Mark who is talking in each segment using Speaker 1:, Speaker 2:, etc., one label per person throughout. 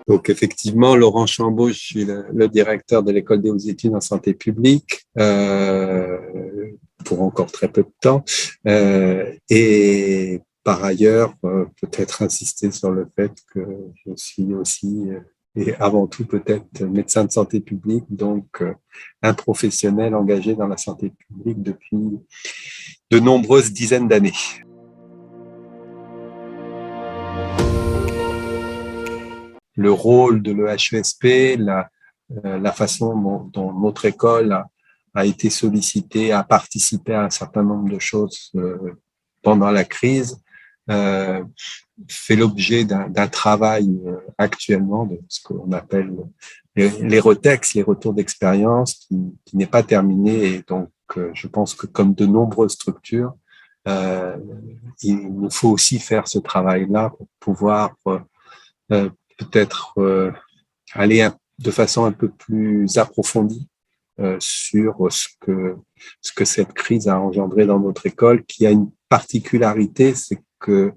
Speaker 1: Donc effectivement, Laurent Chambaud, je suis le directeur de l'École des hautes études en santé publique pour encore très peu de temps. Et par ailleurs, peut-être insister sur le fait que je suis aussi, et avant tout peut-être, médecin de santé publique, donc un professionnel engagé dans la santé publique depuis de nombreuses dizaines d'années. Le rôle de l'EHESP, la façon dont notre école a été sollicitée à participer à un certain nombre de choses pendant la crise, fait l'objet d'un travail actuellement de ce qu'on appelle les RETEX, les retours d'expérience, qui n'est pas terminé. Et donc, je pense que comme de nombreuses structures, il nous faut aussi faire ce travail-là pour pouvoir peut-être aller de façon un peu plus approfondie sur ce que cette crise a engendré dans notre école, qui a une particularité, c'est que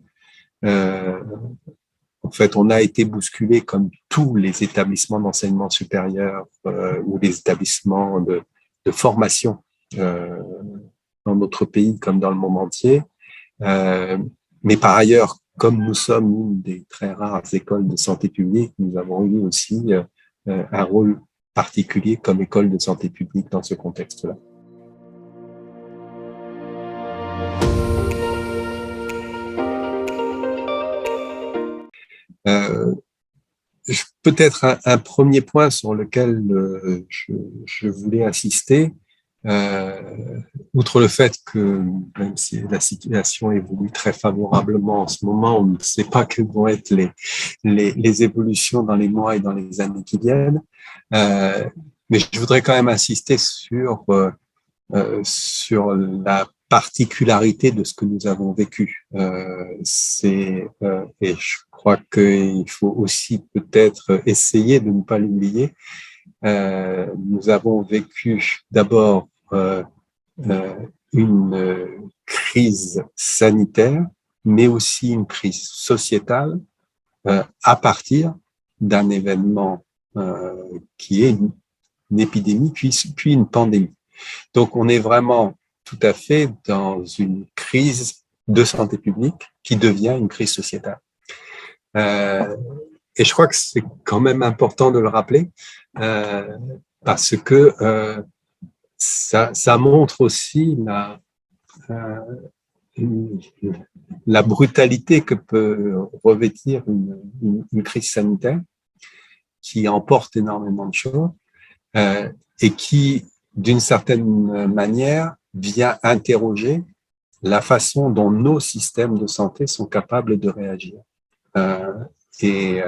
Speaker 1: en fait, on a été bousculé comme tous les établissements d'enseignement supérieur ou les établissements de formation dans notre pays comme dans le monde entier. Mais par ailleurs, comme nous sommes une des très rares écoles de santé publique, nous avons eu aussi un rôle particulier comme école de santé publique dans ce contexte-là. Peut-être un premier point sur lequel je voulais insister, outre le fait que même si la situation évolue très favorablement en ce moment, on ne sait pas quelles vont être les évolutions dans les mois et dans les années qui viennent, mais je voudrais quand même insister sur la particularité de ce que nous avons vécu. Et je crois qu'il faut aussi peut-être essayer de ne pas l'oublier. Nous avons vécu d'abord une crise sanitaire, mais aussi une crise sociétale à partir d'un événement qui est une épidémie, puis une pandémie. Donc, on est vraiment tout à fait dans une crise de santé publique qui devient une crise sociétale. Et je crois que c'est quand même important de le rappeler parce que ça montre aussi la brutalité que peut revêtir une crise sanitaire qui emporte énormément de choses et qui, d'une certaine manière, vient interroger la façon dont nos systèmes de santé sont capables de réagir. Et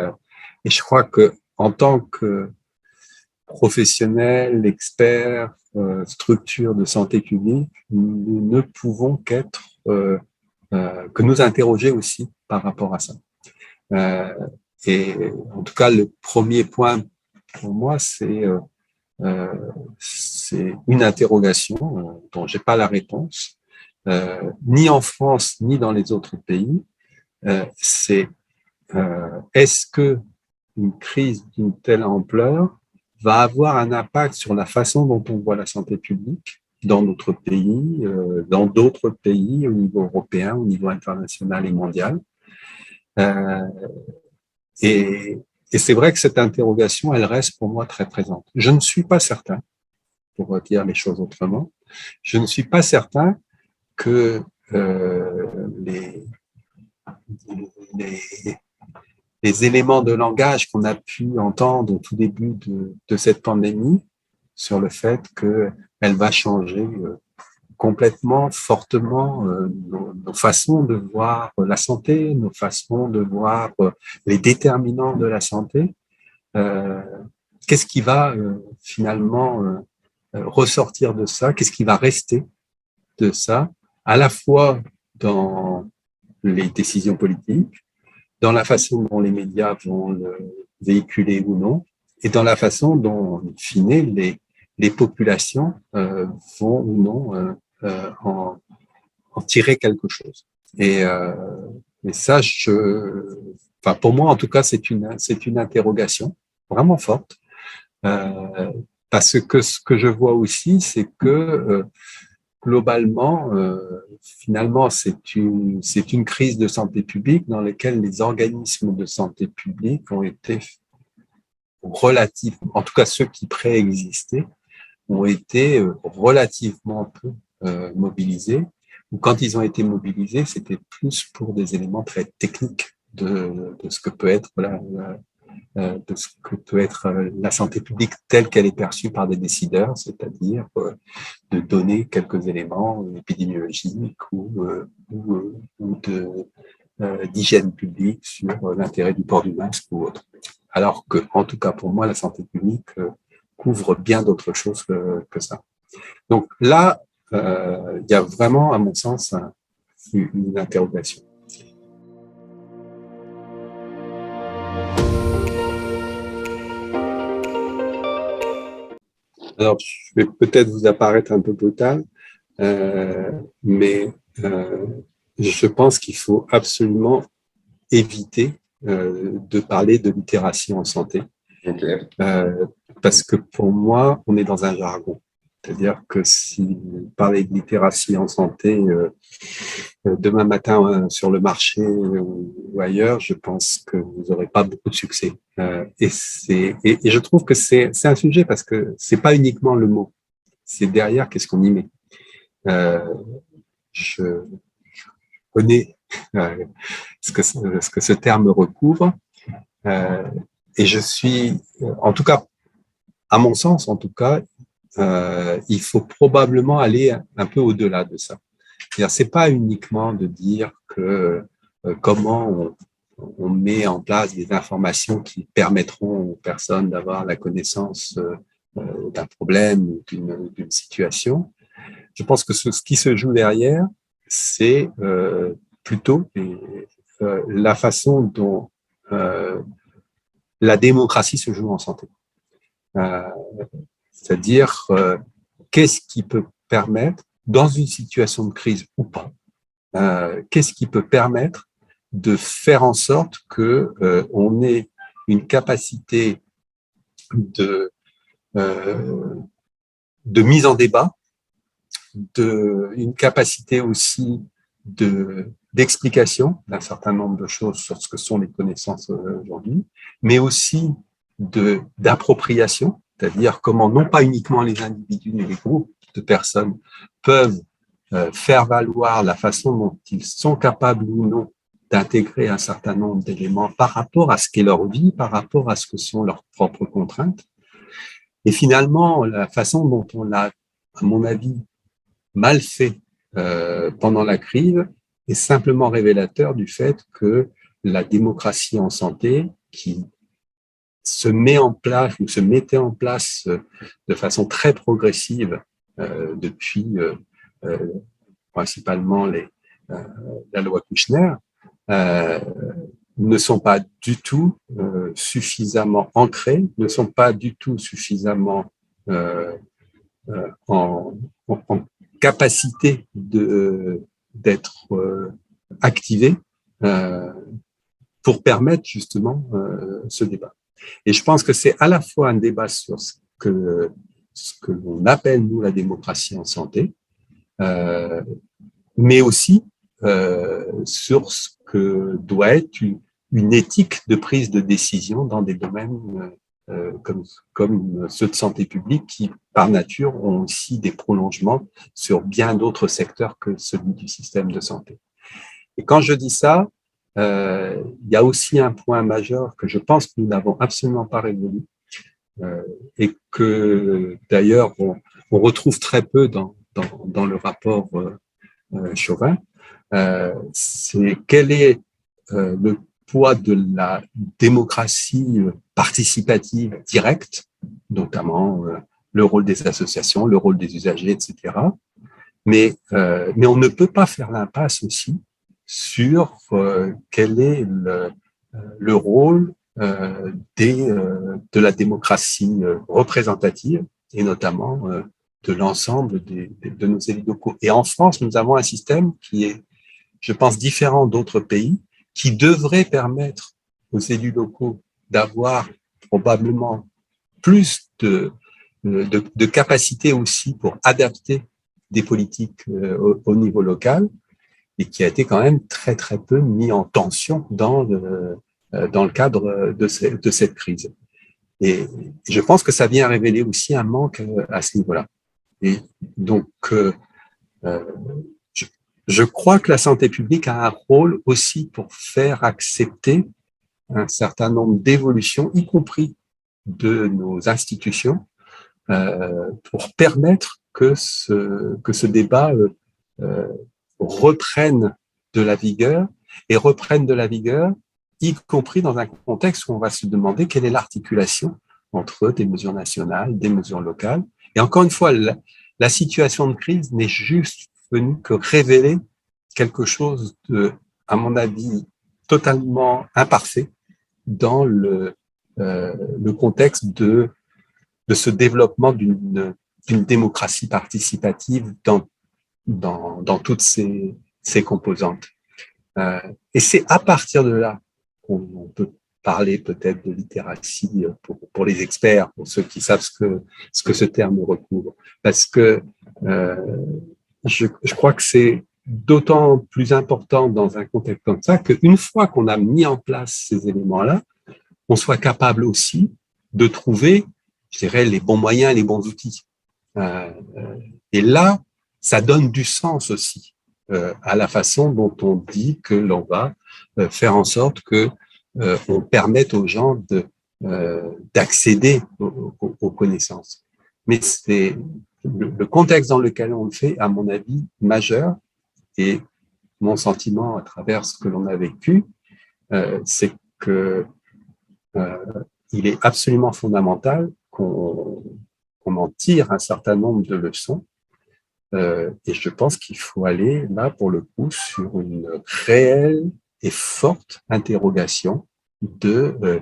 Speaker 1: je crois que en tant que professionnels, experts, structures de santé publique, nous ne pouvons qu'être que nous interroger aussi par rapport à ça. Et en tout cas, le premier point pour moi, c'est une interrogation dont j'ai pas la réponse, ni en France ni dans les autres pays. C'est est-ce que une crise d'une telle ampleur va avoir un impact sur la façon dont on voit la santé publique dans notre pays, dans d'autres pays au niveau européen, au niveau international et mondial. Et c'est vrai que cette interrogation, elle reste pour moi très présente. Je ne suis pas certain, pour dire les choses autrement, je ne suis pas certain que les éléments de langage qu'on a pu entendre au tout début de cette pandémie sur le fait qu'elle va changer complètement, fortement nos façons de voir la santé, nos façons de voir les déterminants de la santé. Qu'est-ce qui va finalement ressortir de ça? Qu'est-ce qui va rester de ça, à la fois dans les décisions politiques, dans la façon dont les médias vont le véhiculer ou non, et dans la façon dont, in fine, les populations vont ou non en tirer quelque chose. Et ça, enfin pour moi en tout cas, c'est une interrogation vraiment forte, parce que ce que je vois aussi, c'est que globalement, finalement, c'est une crise de santé publique dans laquelle les organismes de santé publique ont été relativement, en tout cas ceux qui préexistaient, ont été relativement peu mobilisés. Ou quand ils ont été mobilisés, c'était plus pour des éléments très techniques de ce que peut être de ce que peut être la santé publique telle qu'elle est perçue par des décideurs, c'est-à-dire de donner quelques éléments épidémiologiques ou d'hygiène publique sur l'intérêt du port du masque ou autre. Alors que, en tout cas pour moi, la santé publique couvre bien d'autres choses que ça. Donc là, il y a vraiment, à mon sens, une interrogation. Alors, je vais peut-être vous apparaître un peu brutal, mais je pense qu'il faut absolument éviter de parler de littératie en santé.
Speaker 2: Ok.
Speaker 1: Parce que pour moi, on est dans un jargon. C'est-à-dire que si vous parlez de littératie en santé demain matin sur le marché ou ailleurs, je pense que vous n'aurez pas beaucoup de succès. Et je trouve que c'est un sujet parce que c'est pas uniquement le mot, c'est derrière qu'est-ce qu'on y met. Je connais ce que ce terme recouvre et je suis, en tout cas, à mon sens, en tout cas, il faut probablement aller un peu au-delà de ça. C'est pas uniquement de dire que comment on met en place des informations qui permettront aux personnes d'avoir la connaissance d'un problème ou d'une situation. Je pense que ce qui se joue derrière, c'est plutôt la façon dont la démocratie se joue en santé. C'est-à-dire qu'est-ce qui peut permettre, dans une situation de crise ou pas, qu'est-ce qui peut permettre de faire en sorte que on ait une capacité de mise en débat, une capacité aussi d'explication d'un certain nombre de choses sur ce que sont les connaissances aujourd'hui, mais aussi d'appropriation, c'est-à-dire comment non pas uniquement les individus, mais les groupes de personnes peuvent faire valoir la façon dont ils sont capables ou non d'intégrer un certain nombre d'éléments par rapport à ce qu'est leur vie, par rapport à ce que sont leurs propres contraintes. Et finalement, la façon dont on l'a, à mon avis, mal fait pendant la crise est simplement révélateur du fait que la démocratie en santé, qui se met en place ou se mettait en place de façon très progressive depuis principalement la loi Kouchner, ne sont pas du tout suffisamment ancrés, ne sont pas du tout suffisamment en capacité d'être activés pour permettre justement ce débat. Et je pense que c'est à la fois un débat sur ce que l'on appelle, nous, la démocratie en santé, mais aussi sur ce que doit être une éthique de prise de décision dans des domaines comme ceux de santé publique qui, par nature, ont aussi des prolongements sur bien d'autres secteurs que celui du système de santé. Et quand je dis ça, il y a aussi un point majeur que je pense que nous n'avons absolument pas résolu et que d'ailleurs on retrouve très peu dans le rapport Chauvin, c'est quel est le poids de la démocratie participative directe, notamment le rôle des associations, le rôle des usagers, etc. Mais on ne peut pas faire l'impasse aussi sur quel est le rôle de la démocratie représentative et notamment de l'ensemble de nos élus locaux. Et en France, nous avons un système qui est, je pense, différent d'autres pays, qui devrait permettre aux élus locaux d'avoir probablement plus de capacité aussi pour adapter des politiques au niveau local, et qui a été quand même très, très peu mis en tension dans le cadre de cette crise. Et je pense que ça vient révéler aussi un manque à ce niveau-là. Et donc, je crois que la santé publique a un rôle aussi pour faire accepter un certain nombre d'évolutions, y compris de nos institutions, pour permettre que ce débat reprenne de la vigueur, et reprenne de la vigueur, y compris dans un contexte où on va se demander quelle est l'articulation entre des mesures nationales, des mesures locales. Et encore une fois, la situation de crise n'est juste venue que révéler quelque chose de, à mon avis, totalement imparfait dans le contexte de ce développement d'une démocratie participative dans toutes ses composantes. Et c'est à partir de là qu'on peut parler peut-être de littératie pour les experts, pour ceux qui savent ce que ce terme recouvre. Parce que je crois que c'est d'autant plus important dans un contexte comme ça qu'une fois qu'on a mis en place ces éléments-là, on soit capable aussi de trouver, je dirais, les bons moyens, les bons outils. Et là, ça donne du sens aussi à la façon dont on dit que l'on va faire en sorte que on permette aux gens d'accéder aux connaissances. Mais c'est le contexte dans lequel on le fait, à mon avis, majeur, et mon sentiment à travers ce que l'on a vécu, c'est que il est absolument fondamental qu'on en tire un certain nombre de leçons. Et je pense qu'il faut aller là, pour le coup, sur une réelle et forte interrogation de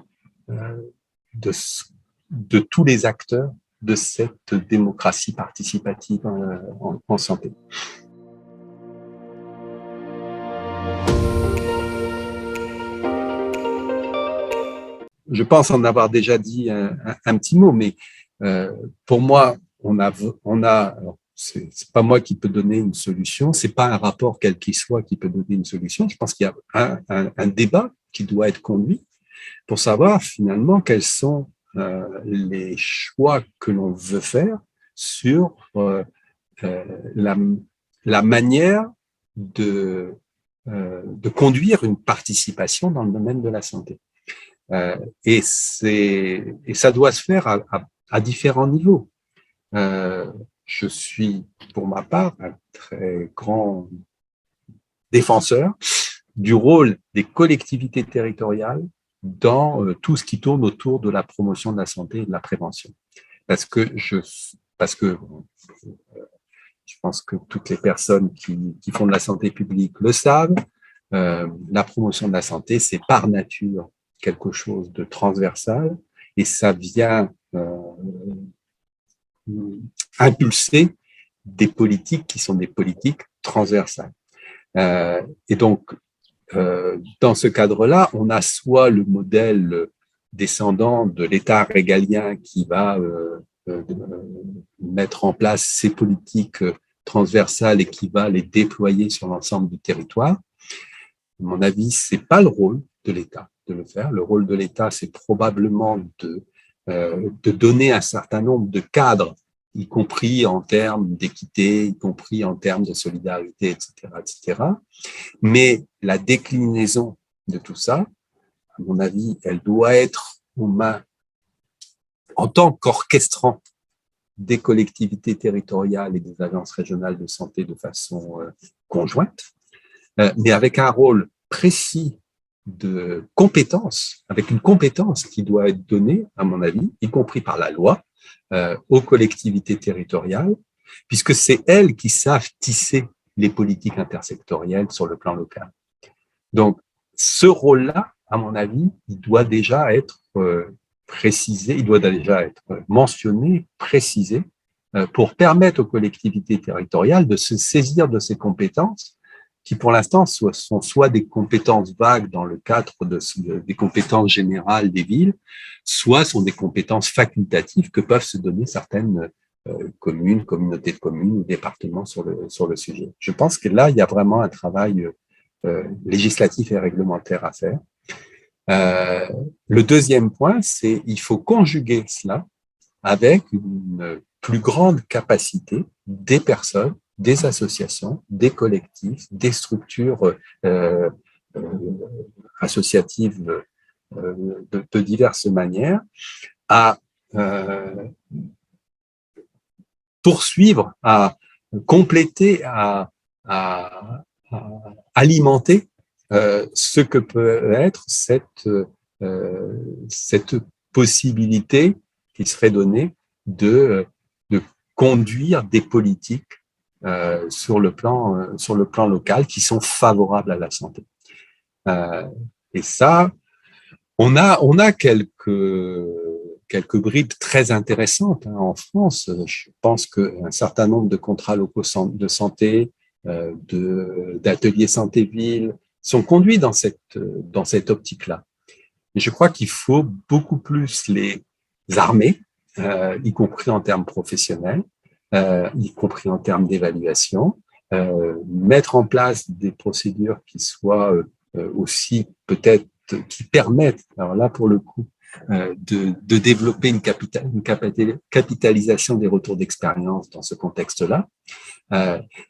Speaker 1: tous les acteurs de cette démocratie participative en santé. Je pense en avoir déjà dit un petit mot, mais pour moi, on a alors, c'est pas moi qui peut donner une solution, c'est pas un rapport quel qu'il soit qui peut donner une solution. Je pense qu'il y a un débat qui doit être conduit pour savoir finalement quels sont les choix que l'on veut faire sur la manière de conduire une participation dans le domaine de la santé. Et ça doit se faire à différents niveaux. Je suis, pour ma part, un très grand défenseur du rôle des collectivités territoriales dans tout ce qui tourne autour de la promotion de la santé et de la prévention. Parce que je pense que toutes les personnes qui font de la santé publique le savent, la promotion de la santé, c'est par nature quelque chose de transversal, et ça vient impulser des politiques qui sont des politiques transversales. Et donc, dans ce cadre-là, on a soit le modèle descendant de l'État régalien qui va mettre en place ces politiques transversales et qui va les déployer sur l'ensemble du territoire. À mon avis, c'est pas le rôle de l'État de le faire. Le rôle de l'État, c'est probablement de donner un certain nombre de cadres, y compris en termes d'équité, y compris en termes de solidarité, etc., etc. Mais la déclinaison de tout ça, à mon avis, elle doit être aux mains, en tant qu'orchestrant des collectivités territoriales et des agences régionales de santé de façon conjointe, mais avec un rôle précis de compétence, avec une compétence qui doit être donnée, à mon avis, y compris par la loi, aux collectivités territoriales, puisque c'est elles qui savent tisser les politiques intersectorielles sur le plan local. Donc, ce rôle-là, à mon avis, il doit déjà être précisé, il doit déjà être mentionné, précisé, pour permettre aux collectivités territoriales de se saisir de ces compétences qui pour l'instant sont soit des compétences vagues dans le cadre des compétences générales des villes, soit sont des compétences facultatives que peuvent se donner certaines communes, communautés de communes ou départements sur le sujet. Je pense que là, il y a vraiment un travail législatif et réglementaire à faire. Le deuxième point, c'est qu'il faut conjuguer cela avec une plus grande capacité des personnes, des associations, des collectifs, des structures associatives de diverses manières à poursuivre, à compléter, à alimenter ce que peut être cette possibilité qui serait donnée de conduire des politiques sur le plan local qui sont favorables à la santé. Et ça, on a quelques bribes très intéressantes en France. Je pense qu'un certain nombre de contrats locaux de santé, d'ateliers santé-ville sont conduits dans cette optique-là. Et je crois qu'il faut beaucoup plus les armer, y compris en termes professionnels, y compris en termes d'évaluation, mettre en place des procédures qui soient aussi peut-être qui permettent, alors là pour le coup, de développer une capitalisation des retours d'expérience dans ce contexte-là,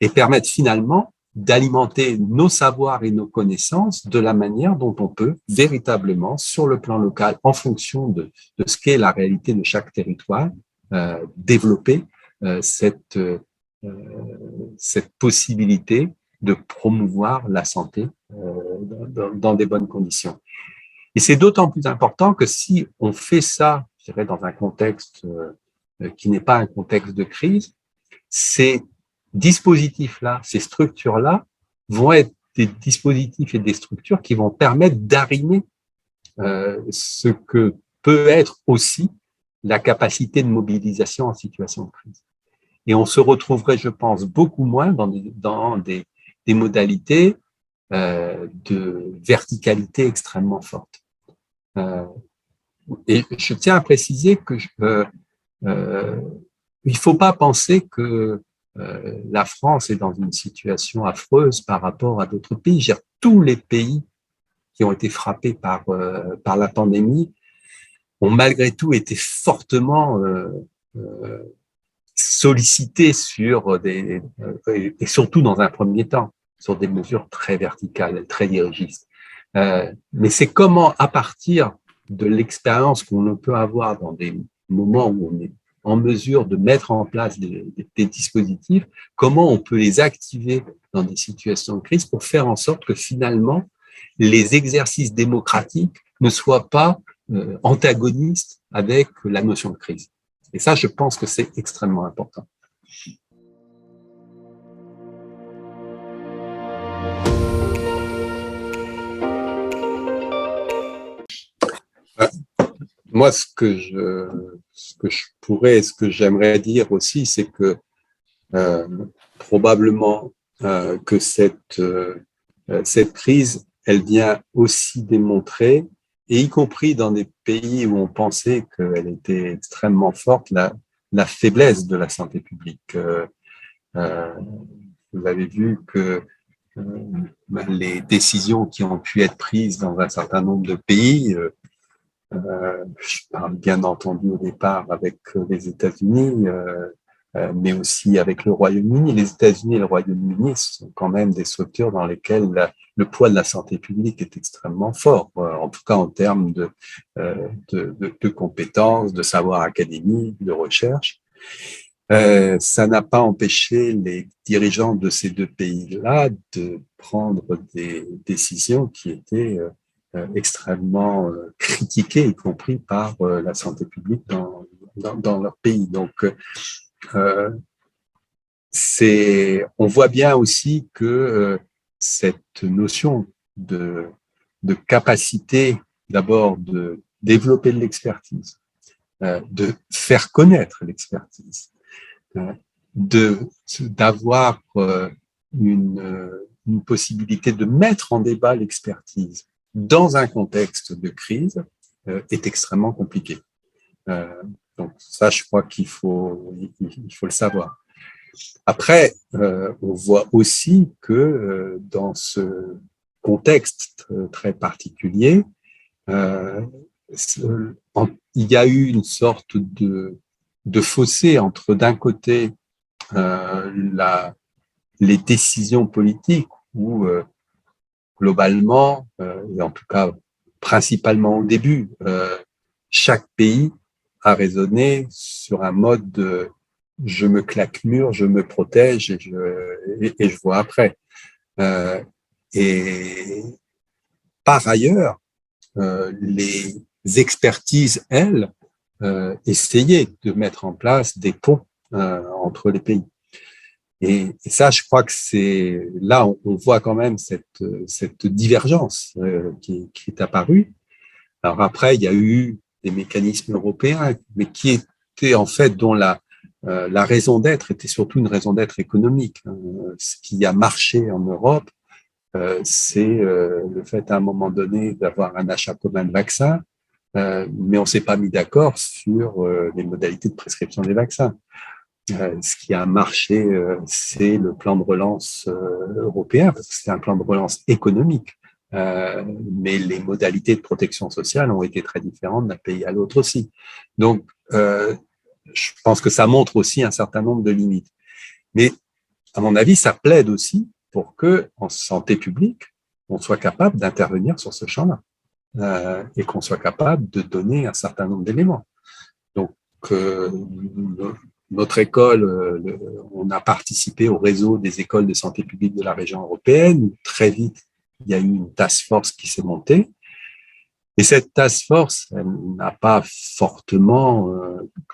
Speaker 1: et permettre finalement d'alimenter nos savoirs et nos connaissances de la manière dont on peut véritablement, sur le plan local, en fonction de ce qu'est la réalité de chaque territoire, développer cette possibilité de promouvoir la santé dans des bonnes conditions. Et c'est d'autant plus important que si on fait ça, je dirais, dans un contexte qui n'est pas un contexte de crise, ces dispositifs-là, ces structures-là vont être des dispositifs et des structures qui vont permettre d'arrimer ce que peut être aussi la capacité de mobilisation en situation de crise. Et on se retrouverait, je pense, beaucoup moins dans des modalités de verticalité extrêmement fortes. Et je tiens à préciser que il ne faut pas penser que la France est dans une situation affreuse par rapport à d'autres pays. Tous les pays qui ont été frappés par la pandémie ont malgré tout été fortement sollicités sur et surtout dans un premier temps, sur des mesures très verticales, très dirigistes. Mais c'est comment, à partir de l'expérience qu'on peut avoir dans des moments où on est en mesure de mettre en place des dispositifs, comment on peut les activer dans des situations de crise pour faire en sorte que finalement, les exercices démocratiques ne soient pas antagonistes avec la notion de crise. Et ça, je pense que c'est extrêmement important. Moi, ce que j'aimerais dire aussi, c'est que probablement que cette crise, elle vient aussi démontrer, et y compris dans des pays où on pensait qu'elle était extrêmement forte, la faiblesse de la santé publique. Vous avez vu que les décisions qui ont pu être prises dans un certain nombre de pays, je parle bien entendu au départ avec les États-Unis, mais aussi avec le Royaume-Uni. Les États-Unis et le Royaume-Uni sont quand même des structures dans lesquelles le poids de la santé publique est extrêmement fort, en tout cas en termes de compétences, de savoir académique, de recherche. Ça n'a pas empêché les dirigeants de ces deux pays-là de prendre des décisions qui étaient extrêmement critiquées, y compris par la santé publique dans leur pays. Donc, on voit bien aussi que cette notion de capacité, d'abord, de développer de l'expertise, de faire connaître l'expertise, d'avoir une possibilité de mettre en débat l'expertise dans un contexte de crise est extrêmement compliqué. Donc ça, je crois il faut le savoir. Après, on voit aussi que dans ce contexte très particulier, il y a eu une sorte de fossé entre, d'un côté, les décisions politiques où, globalement, et en tout cas principalement au début, chaque pays a raisonné sur un mode de je me claque mur, je me protège et je vois après. Et par ailleurs, les expertises, elles, essayaient de mettre en place des ponts entre les pays. Et ça, je crois que c'est là, on voit quand même cette divergence qui est apparue. Alors après, il y a eu des mécanismes européens, mais qui étaient en fait, dont la raison d'être était surtout une raison d'être économique. Ce qui a marché en Europe, c'est le fait à un moment donné d'avoir un achat commun de vaccins, mais on s'est pas mis d'accord sur les modalités de prescription des vaccins. Ce qui a marché, c'est le plan de relance européen, parce que c'est un plan de relance économique. Mais les modalités de protection sociale ont été très différentes d'un pays à l'autre aussi. Donc, je pense que ça montre aussi un certain nombre de limites. Mais, à mon avis, ça plaide aussi pour que, en santé publique, on soit capable d'intervenir sur ce champ-là et qu'on soit capable de donner un certain nombre d'éléments. Donc, notre école, on a participé au réseau des écoles de santé publique de la région européenne. Très vite, il y a eu une task force qui s'est montée. Et cette task force, elle n'a pas fortement,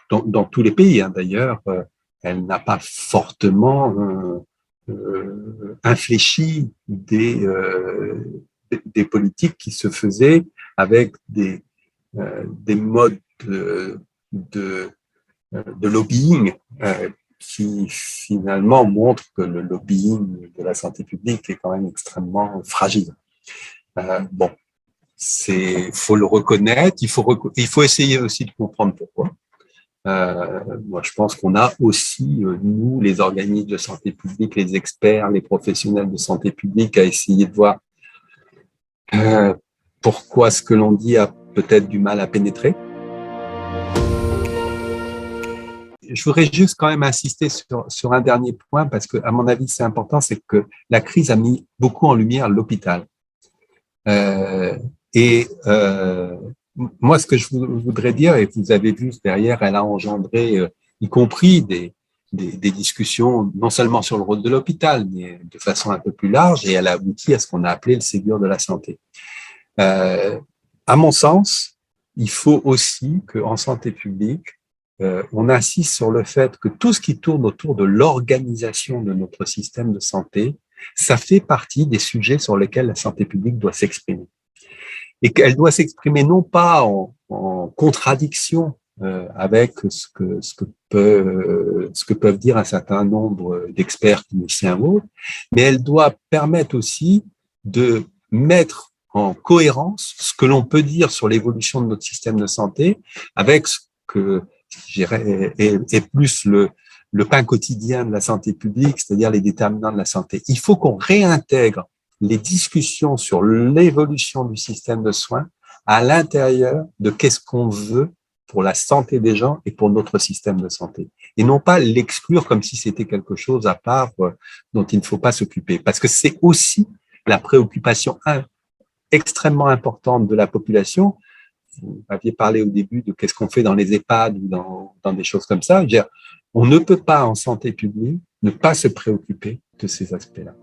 Speaker 1: dans tous les pays d'ailleurs, elle n'a pas fortement infléchi des politiques qui se faisaient avec des modes de lobbying qui finalement montrent que le lobbying de la santé publique est quand même extrêmement fragile. Bon, faut le reconnaître, il faut essayer aussi de comprendre pourquoi. Moi, je pense qu'on a aussi, nous, les organismes de santé publique, les experts, les professionnels de santé publique, à essayer de voir pourquoi ce que l'on dit a peut-être du mal à pénétrer. Je voudrais juste quand même insister sur un dernier point, parce que, à mon avis, c'est important, c'est que la crise a mis beaucoup en lumière l'hôpital. Moi, ce que je voudrais dire, et vous avez vu derrière, elle a engendré, y compris des discussions, non seulement sur le rôle de l'hôpital, mais de façon un peu plus large, et elle a abouti à ce qu'on a appelé le Ségur de la santé. À mon sens, il faut aussi qu'en santé publique, on insiste sur le fait que tout ce qui tourne autour de l'organisation de notre système de santé, ça fait partie des sujets sur lesquels la santé publique doit s'exprimer. Et qu'elle doit s'exprimer non pas en contradiction avec ce que peuvent dire un certain nombre d'experts cliniciens ou autres, mais elle doit permettre aussi de mettre en cohérence ce que l'on peut dire sur l'évolution de notre système de santé avec ce que je dirais est plus le pain quotidien de la santé publique, c'est-à-dire les déterminants de la santé. Il faut qu'on réintègre les discussions sur l'évolution du système de soins à l'intérieur de qu'est-ce qu'on veut pour la santé des gens et pour notre système de santé. Et non pas l'exclure comme si c'était quelque chose à part dont il ne faut pas s'occuper. Parce que c'est aussi la préoccupation extrêmement importante de la population. Vous aviez parlé au début de qu'est-ce qu'on fait dans les EHPAD ou dans des choses comme ça. Je veux dire, on ne peut pas en santé publique ne pas se préoccuper de ces aspects-là.